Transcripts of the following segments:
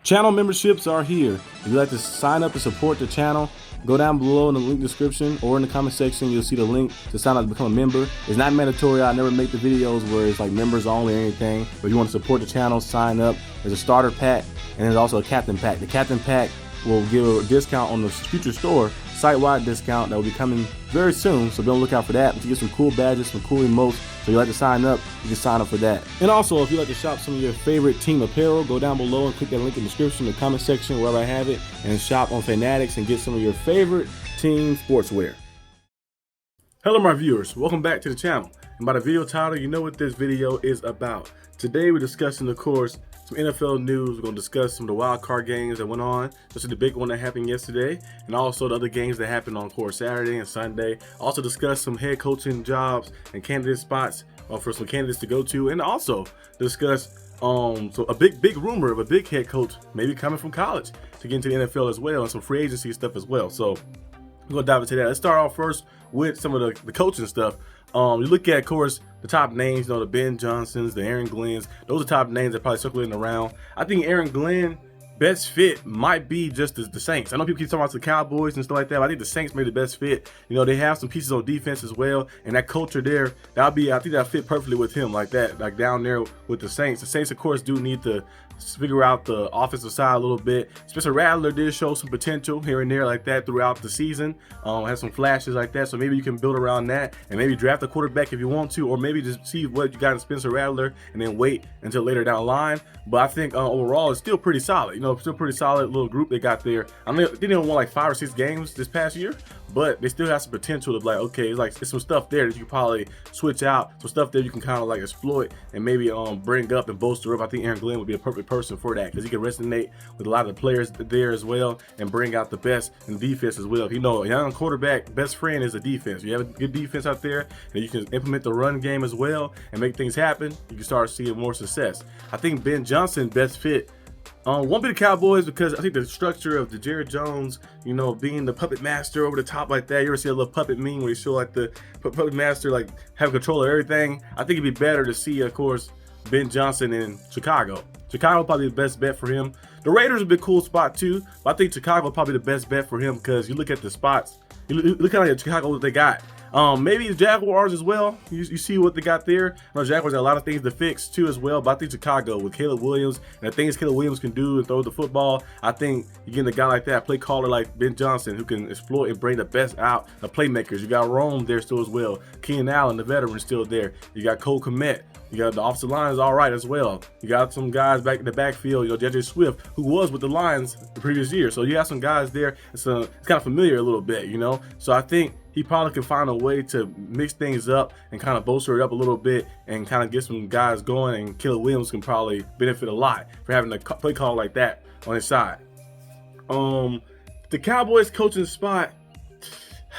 Channel memberships are here. If you'd like to sign up to support the channel, go down below in the link description or in the comment section. You'll see the link to sign up to become a member. It's not mandatory. I never make the videos where it's like members only or anything. But if you want to support the channel, sign up. There's a starter pack and there's also a captain pack. The captain pack will give a discount on the future store, site-wide discount that will be coming very soon. So be on the lookout for that. To get some cool badges, some cool emotes. So you like to sign up, you can sign up for that. And also, if you like to shop some of your favorite team apparel, go down below and click that link in the description, the comment section, wherever I have it, and shop on Fanatics and get some of your favorite team sportswear. Hello, my viewers. Welcome back to the channel. And by the video title, you know what this video is about. Today, we're discussing, of course, some NFL news. We're going to discuss some of the wild card games that went on. This is the big one that happened yesterday, and also the other games that happened on, of course, Saturday and Sunday. Also discuss some head coaching jobs and candidate spots for some candidates to go to, and also discuss so a big rumor of a big head coach maybe coming from college to get into the NFL as well, and some free agency stuff as well. So we're going to dive into that. Let's start off first with some of the coaching stuff. You look at, of course, the top names, you know, the Ben Johnsons, the Aaron Glenns. Those are top names that probably circulating around. I think Aaron Glenn, best fit might be just the Saints. I know people keep talking about the Cowboys and stuff like that, but I think the Saints made the best fit. You know, they have some pieces on defense as well, and that culture there, I think that'll fit perfectly with him, like that, like down there with the Saints. The Saints, of course, do need to figure out the offensive side a little bit. Spencer Rattler did show some potential here and there like that throughout the season. Had some flashes like that, so maybe you can build around that and maybe draft a quarterback if you want to, or maybe just see what you got in Spencer Rattler and then wait until later down the line. But I think overall it's still pretty solid. You know, still pretty solid little group they got there. I mean, they didn't win like 5 or 6 games this past year, but they still have some potential to, like, okay, it's some stuff there that you can probably switch out, some stuff there you can kind of like exploit and maybe bring up and bolster up. I think Aaron Glenn would be a perfect person for that because he can resonate with a lot of the players there as well and bring out the best in defense as well. You know, a young quarterback best friend is a defense. You have a good defense out there and you can implement the run game as well and make things happen. You can start seeing more success. I think Ben Johnson best fit won't be the Cowboys because I think the structure of the Jerry Jones, you know, being the puppet master over the top like that. You ever see a little puppet meme where you show like the puppet master like have control of everything? I think it'd be better to see, of course, Ben Johnson in Chicago. Chicago probably the best bet for him. The Raiders would be a cool spot too, but I think Chicago probably the best bet for him because you look at the spots, you look at Chicago what they got. Maybe the Jaguars as well. You see what they got there. The Jaguars got a lot of things to fix too as well. But I think Chicago with Caleb Williams and the things Caleb Williams can do and throw the football, I think you get a guy like that, play caller like Ben Johnson, who can exploit and bring the best out the playmakers. You got Rome there still as well. Keenan Allen, the veteran, still there. You got Cole Kmet. You got the offensive line is all right as well. You got some guys back in the backfield. You know, JJ Swift, who was with the Lions the previous year. So you have some guys there. It's kind of familiar a little bit, you know. So I think he probably can find a way to mix things up and kind of bolster it up a little bit and kind of get some guys going. And Caleb Williams can probably benefit a lot for having a play call like that on his side. The Cowboys coaching spot,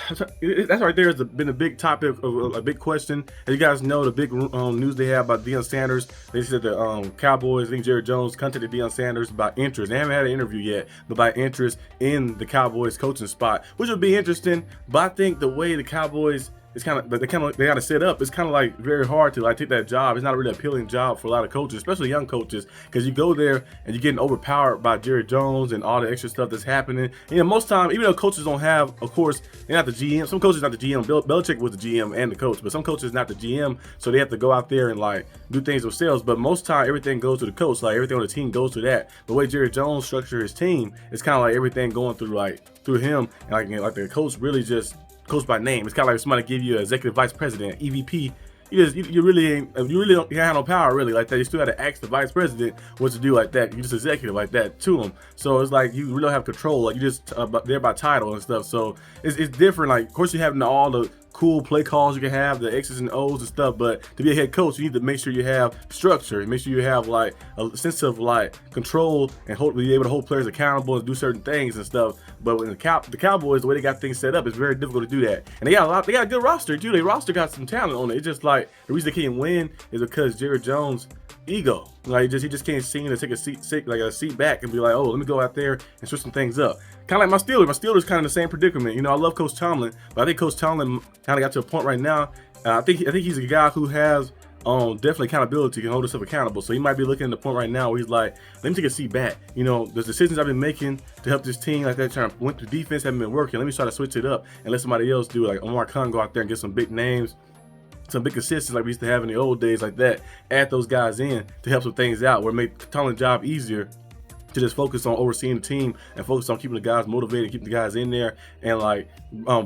that's right there has been a big topic of a big question. As you guys know, the big news they have about Deion Sanders. They said the Cowboys, I think Jerry Jones contacted Deion Sanders about interest. They haven't had an interview yet, but by interest in the Cowboys coaching spot, which would be interesting. But I think the way the Cowboys they got to set up. It's kind of like very hard to like take that job. It's not a really appealing job for a lot of coaches, especially young coaches, because you go there and you're getting overpowered by Jerry Jones and all the extra stuff that's happening. You know, most time, even though coaches don't have, of course, they're not the GM. Some coaches not the GM. Belichick was the GM and the coach, but some coaches not the GM, so they have to go out there and like do things themselves. But most time, everything goes to the coach. Like everything on the team goes to that. The way Jerry Jones structured his team, it's kind of like everything going through him, and like the coach really just coach by name. It's kind of like somebody give you an executive vice president, EVP. You really don't have no power really like that. You still got to ask the vice president what to do like that. You just executive like that to him. So it's like you really don't have control. Like you just there by title and stuff. So it's different. Like of course you have all the cool play calls you can have, the X's and O's and stuff, but to be a head coach you need to make sure you have structure and make sure you have like a sense of like control and be able to hold players accountable and do certain things and stuff. But when the Cowboys, the way they got things set up, it's very difficult to do that. And they got a good roster too. Their roster got some talent on it. It's just like the reason they can't win is because Jerry Jones' ego. Like he just can't seem to take a seat back and be like, oh, let me go out there and switch some things up. Kind of like my Steelers. My Steelers kind of the same predicament. You know, I love Coach Tomlin, but I think Coach Tomlin kind of got to a point right now. I think he's a guy who has definitely accountability, can hold himself accountable. So he might be looking at the point right now where he's like, let me take a seat back. You know, the decisions I've been making to help this team, like that, trying to went through defense, haven't been working. Let me try to switch it up and let somebody else do it. Like Omar Khan go out there and get some big names, some big assistants like we used to have in the old days, like that. Add those guys in to help some things out, where it make Tomlin's job easier to just focus on overseeing the team and focus on keeping the guys motivated, keeping the guys in there, and like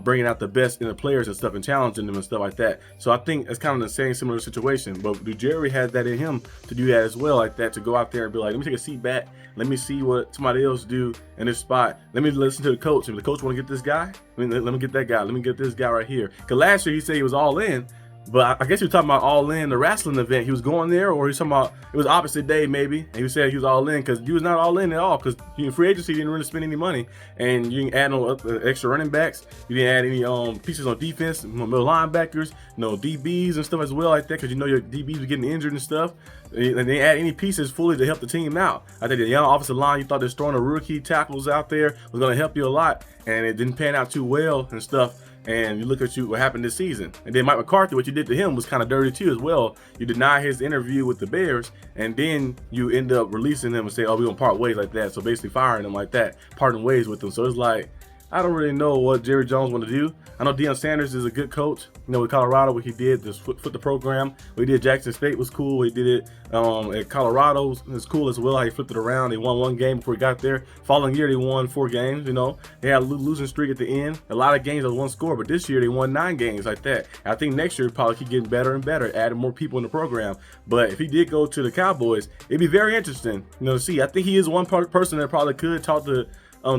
bringing out the best in the players and stuff, and challenging them and stuff like that. So I think it's kind of the same similar situation. But Jerry has that in him to do that as well, like that, to go out there and be like, let me take a seat back, let me see what somebody else do in this spot. Let me listen to the coach. If the coach want to get this guy, let me get that guy. Let me get this guy right here. Because last year he said he was all in. But I guess he was talking about all in the wrestling event. He was going there, or he was talking about it was opposite day maybe. And he said he was all in, because he was not all in at all, because in free agency you didn't really spend any money, and you didn't add no extra running backs. You didn't add any pieces on defense, middle linebackers, no DBs and stuff as well like that, because you know your DBs were getting injured and stuff. And they add any pieces fully to help the team out. I think the young offensive line, you thought just throwing the rookie tackles out there was going to help you a lot, and it didn't pan out too well and stuff. And you look at what happened this season. And then Mike McCarthy, what you did to him was kind of dirty too as well. You deny his interview with the Bears, and then you end up releasing him and say, oh, we're going to part ways like that. So basically firing him like that, parting ways with him. So it's like, I don't really know what Jerry Jones want to do. I know Deion Sanders is a good coach. You know, with Colorado, what he did, this foot the program. What he did at Jackson State was cool. What he did it at Colorado was cool as well. How he flipped it around. They won one game before he got there. Following year, they won 4 games. You know, they had a losing streak at the end. A lot of games with one score, but this year they won 9 games like that. I think next year probably keep getting better and better, adding more people in the program. But if he did go to the Cowboys, it'd be very interesting, you know, to see. I think he is one person that probably could talk to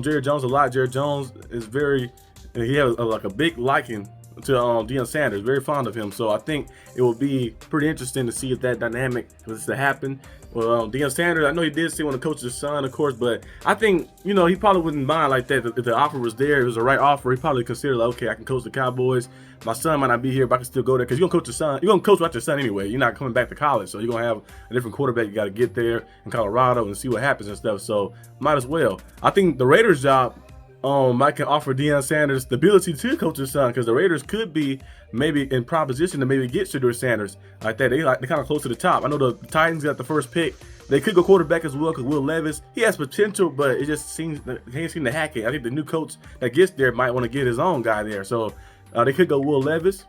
Jerry Jones a lot. Jerry Jones is he has like a big liking to Deion Sanders, very fond of him. So I think it will be pretty interesting to see if that dynamic was to happen. Well, Deion Sanders, I know he did say want to coach his son, of course, but I think, you know, he probably wouldn't mind like that. If the offer was there, it was the right offer, he probably consider like, okay, I can coach the Cowboys. My son might not be here, but I can still go there, because you're going to coach your son. You're going to coach without your son anyway. You're not coming back to college, so you're going to have a different quarterback. You got to get there in Colorado and see what happens and stuff. So might as well. I think the Raiders' job might can offer Deion Sanders the ability to coach his son, because the Raiders could be maybe in proposition to maybe get Shedeur Sanders like that. They're kind of close to the top. I know the Titans got the first pick. They could go quarterback as well, because Will Levis, he has potential, but it just seems they can't seem to hack it. I think the new coach that gets there might want to get his own guy there. So they could go Will Levis.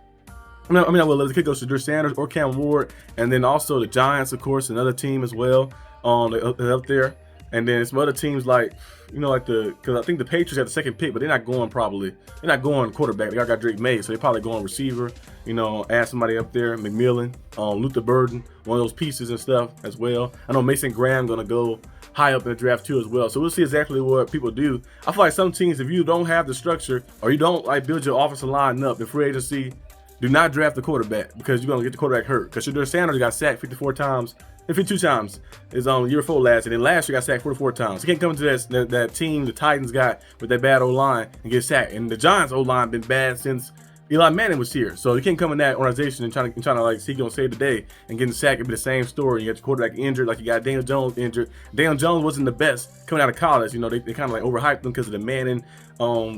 Not Will Levis. They could go Shedeur Sanders or Cam Ward, and then also the Giants, of course, another team as well. They're up there. And then some other teams like, you know, like because I think the Patriots had the second pick, but they're not going quarterback. They got Drake May, so they're probably going receiver. You know, add somebody up there, McMillan, Luther Burden, one of those pieces and stuff as well. I know Mason Graham gonna go high up in the draft too as well. So we'll see exactly what people do. I feel like some teams, if you don't have the structure or you don't like build your offensive line up in free agency, do not draft the quarterback, because you're gonna get the quarterback hurt. Because Shedeur Sanders got sacked 52 times is on year 4 last, and then last year got sacked 44 times. He can't come to that team the Titans got with that bad O-line and get sacked. And the Giants O-line been bad since Eli Manning was here. So you can't come in that organization and trying to like see gonna save the day and getting sacked. It'd be the same story. You got your quarterback injured, like you got Daniel Jones injured. Daniel Jones wasn't the best coming out of college. You know, they kind of like overhyped him because of the Manning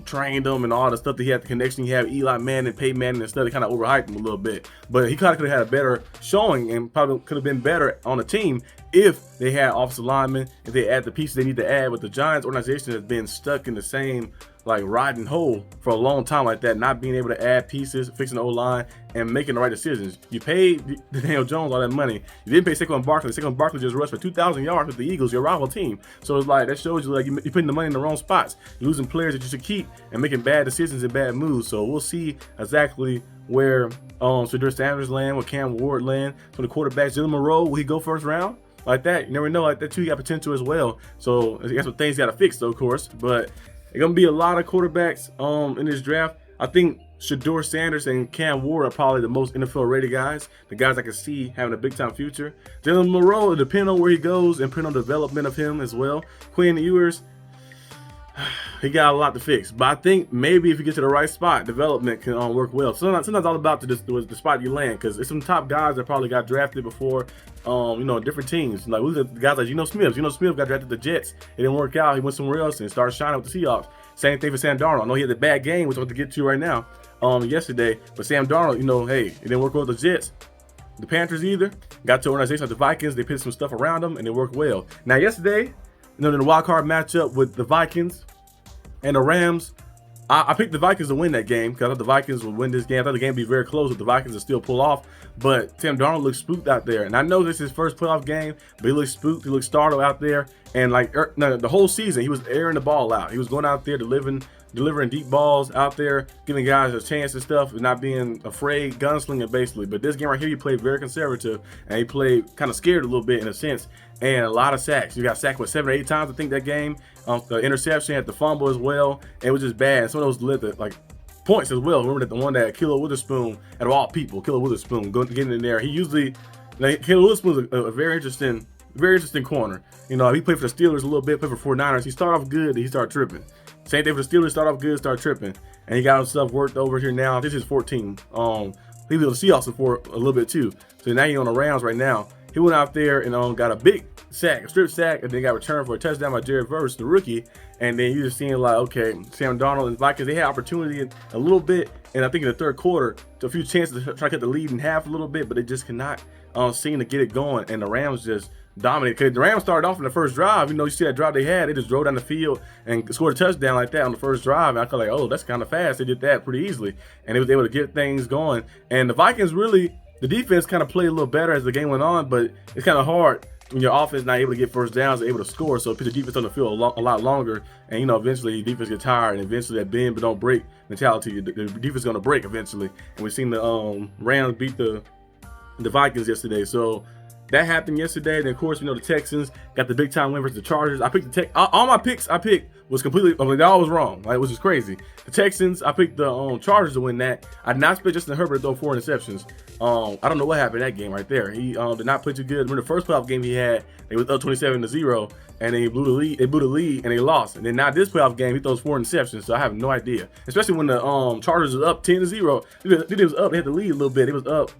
trained him and all the stuff that he had, the connection he had with Eli Manning, Peyton Manning and stuff. They kind of overhyped him a little bit. But he kind of could have had a better showing and probably could have been better on the team if they had offensive linemen, if they add the pieces they need to add. But the Giants organization has been stuck in the same like rotten hole for a long time like that, not being able to add pieces, fixing the O-line, and making the right decisions. You paid Daniel Jones all that money. You didn't pay Saquon Barkley. Saquon Barkley just rushed for 2,000 yards with the Eagles, your rival team. So it's like, that shows you like you're putting the money in the wrong spots. You're losing players that you should keep and making bad decisions and bad moves. So we'll see exactly where Shedeur Sanders land, where Cam Ward land. So the quarterbacks, Jalen Monroe, will he go first round? Like that, you never know. Like that too, you got potential as well. So that's some things you got to fix, though, of course. But it's gonna be a lot of quarterbacks in this draft. I think Shedeur Sanders and Cam Ward are probably the most NFL rated guys, the guys I can see having a big time future. Jalen Monroe, depending on where he goes and depending on the development of him as well. Quinn Ewers, he got a lot to fix, but I think maybe if you get to the right spot, development can work well. Sometimes it's all about the spot you land, because it's some top guys that probably got drafted before, different teams. Like we the guys like Geno Smith. Geno Smith got drafted to the Jets. It didn't work out. He went somewhere else and started shining with the Seahawks. Same thing for Sam Darnold. I know he had a bad game, which I'm going to get to right now, yesterday. But Sam Darnold, hey, it didn't work well with the Jets. the Panthers either. Got to an organization like the Vikings. They put some stuff around them, and it worked well. Now, yesterday, in the wild card matchup with the Vikings and the Rams, I picked the Vikings to win that game because I thought the Vikings would win this game. I thought the game would be very close, but the Vikings would still pull off. But Sam Darnold looks spooked out there. And I know this is his first playoff game, but he looks spooked. He looks startled out there. And the whole season, he was airing the ball out. He was going out there delivering deep balls out there, giving guys a chance and stuff, and not being afraid, gunslinging basically. But this game right here, he played very conservative, and he played kind of scared a little bit in a sense, and a lot of sacks. You got sacked, 7 or 8 times, I think, that game. The interception, had the fumble as well, and it was just bad. Some of those lit points as well. Remember that the one that Killer Witherspoon, out of all people, Killer Witherspoon, getting in there. He usually, Killer Witherspoon is a very interesting corner. You know, he played for the Steelers a little bit, played for 49ers. He started off good, he started tripping. Same thing for the Steelers, start off good, start tripping. And he got himself worked over here now. This is 14. He was the Seahawks for a little bit too. So now he's on the Rams right now. He went out there and got a big sack, a strip sack, and then got returned for a touchdown by Jared Verse, the rookie. And then you just seeing okay, Sam Darnold and Vikings, they had opportunity a little bit, and I think in the third quarter, a few chances to try to cut the lead in half a little bit, but they just cannot seem to get it going. And the Rams just dominated. Because the Rams started off in the first drive. You see that drive they had, they just drove down the field and scored a touchdown like that on the first drive. And I felt oh, that's kind of fast. They did that pretty easily, and they was able to get things going. And the Vikings really, the defense kind of played a little better as the game went on, but it's kind of hard when your offense not able to get first downs, able to score. So put the defense on the field a lot longer, and eventually the defense get tired, and eventually that bend but don't break mentality, the defense is going to break eventually. And we've seen the Rams beat the Vikings yesterday. So that happened yesterday. And of course, the Texans got the big time win versus the Chargers. I picked all my picks I picked was completely, they all was wrong. It was just crazy. The Texans, I picked the Chargers to win that. I did not expect Justin Herbert to throw 4 interceptions. I don't know what happened in that game right there. He did not play too good. Remember the first playoff game he had, they was up 27-0, and they blew the lead. They blew the lead and they lost. And then now this playoff game, he throws 4 interceptions. So I have no idea. Especially when the Chargers was up 10-0. They was up. They had the lead a little bit. It was up.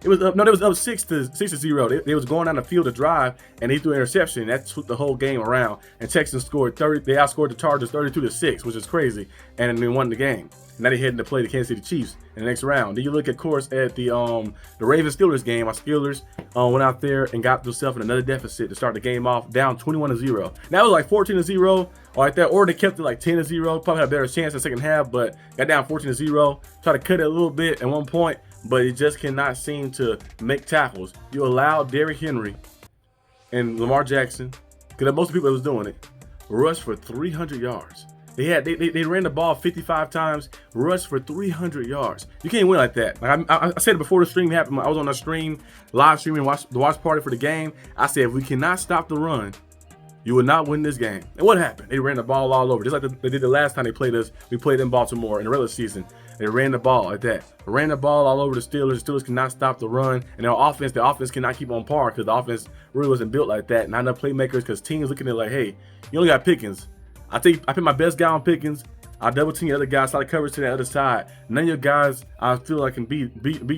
No, they was up 6-0. They was going down the field to drive, and he threw an interception. That flipped the whole game around. And Texans scored 30. They outscored the Chargers 32-6, which is crazy, and they won the game. Now they heading to play the Kansas City Chiefs in the next round. Then you look, of course, at the Ravens Steelers game. Our Steelers went out there and got themselves in another deficit to start the game off, down 21-0. Now it was 14-0 or like that, or they kept it 10-0. Probably had a better chance in the second half, but got down 14-0. Tried to cut it a little bit at one point, but it just cannot seem to make tackles. You allow Derrick Henry and Lamar Jackson, because most of the people that was doing it, rush for 300 yards. They ran the ball 55 times, rushed for 300 yards. You can't win like that. I said it before the stream happened. I was on the stream, live streaming, the watch party for the game. I said, if we cannot stop the run, you will not win this game. And what happened? They ran the ball all over. Just like they did the last time they played us. We played in Baltimore in the regular season. They ran the ball like that. Ran the ball all over the Steelers. The Steelers cannot stop the run. And the offense cannot keep on par because the offense really wasn't built like that. Not enough playmakers because teams looking at it hey, you only got Pickens. I put my best guy on Pickens. I double team the other guys, slide coverage to the other side. None of your guys I feel like can beat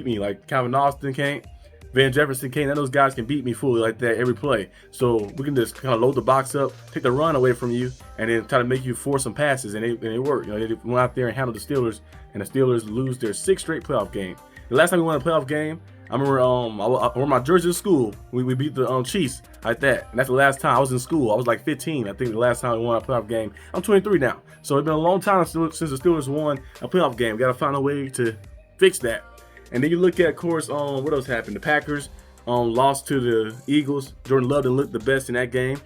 me. Like Calvin Austin can't, Van Jefferson can't. None of those guys can beat me fully like that every play. So we can just kind of load the box up, take the run away from you, and then try to make you force some passes, and it worked. They went out there and handled the Steelers, and the Steelers lose their 6th straight playoff game. The last time we won a playoff game, I remember I wore my jersey to school. We beat the Chiefs like that, and that's the last time I was in school. I was 15, I think, the last time we won a playoff game. I'm 23 now, so it's been a long time since the Steelers won a playoff game. We got to find a way to fix that. And then you look at, of course, what else happened? The Packers lost to the Eagles. Jordan Love didn't look the best in that game.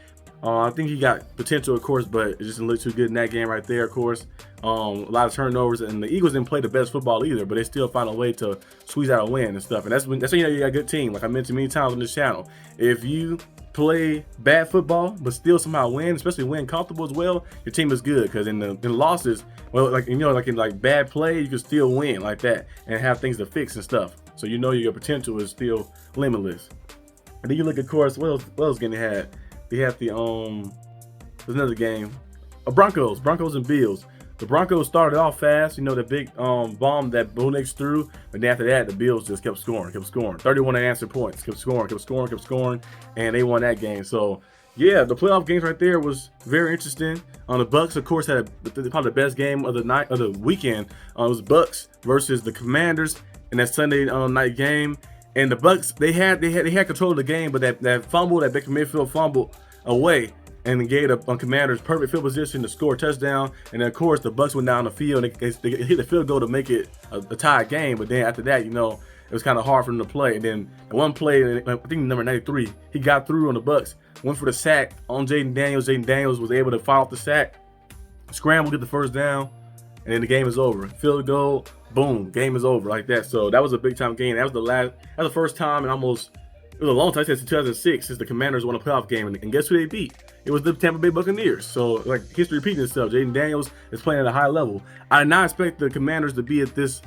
I think he got potential, of course, but it just didn't look too good in that game right there, of course. A lot of turnovers, and the Eagles didn't play the best football either, but they still find a way to squeeze out a win and stuff. And that's when you got a good team. Like I mentioned many times on this channel, if you play bad football but still somehow win, especially win comfortable as well, your team is good. Because in the losses, well, in bad play, you can still win like that and have things to fix and stuff. So your potential is still limitless. And then you look, of course, what else getting had? They have the there's another game, Broncos and Bills. The Broncos started off fast, the big bomb that Bo Nix threw, but then after that, the Bills just kept scoring. 31 unanswered points, kept scoring, and they won that game. So yeah, the playoff games right there was very interesting. The Bucks, of course, had probably the best game of the weekend. It was Bucks versus the Commanders in that Sunday night game. And the Bucks, they had control of the game, but that fumble, that Baker Mayfield fumble away, and then gave the Commanders perfect field position to score a touchdown. And then of course the Bucks went down the field and they hit the field goal to make it a tied game. But then after that, you know, it was kind of hard for them to play. And then one play, I think number 93, he got through on the Bucks, went for the sack on Jaden Daniels. Jaden Daniels was able to fight off the sack, scramble, get the first down, and then the game is over. Field goal, boom, game is over like that. So that was a big time game. That was the first time in almost, it was a long time since 2006 since the Commanders won a playoff game. And guess who they beat? It was the Tampa Bay Buccaneers. So like history repeating itself. Jaden Daniels is playing at a high level. I did not expect the Commanders to be at this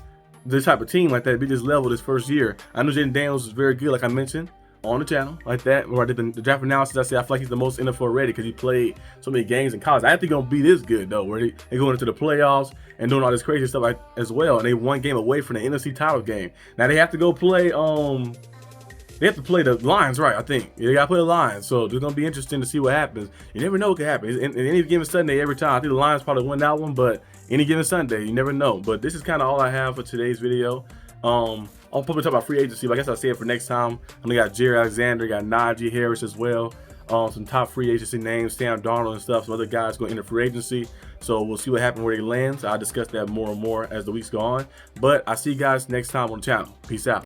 type of team like that, be this level this first year. I know Jaden Daniels is very good, like I mentioned on the channel, like that, where I did the draft analysis. I said I feel like he's the most NFL ready because he played so many games in college. I think he's gonna be this good though, where they going into the playoffs and doing all this crazy stuff like, as well. And they one game away from the NFC title game. Now they have to go play. They have to play the Lions, right? I think they got to play the Lions, so it's gonna be interesting to see what happens. You never know what can happen. In any given Sunday, every time I think the Lions probably win that one, but any given Sunday, you never know. But this is kind of all I have for today's video. I'll probably talk about free agency, but I guess I'll save it for next time. I got Jerry Alexander, got Najee Harris as well. Some top free agency names, Sam Darnold and stuff. Some other guys going into free agency. So we'll see what happens where he lands. I'll discuss that more and more as the weeks go on. But I'll see you guys next time on the channel. Peace out.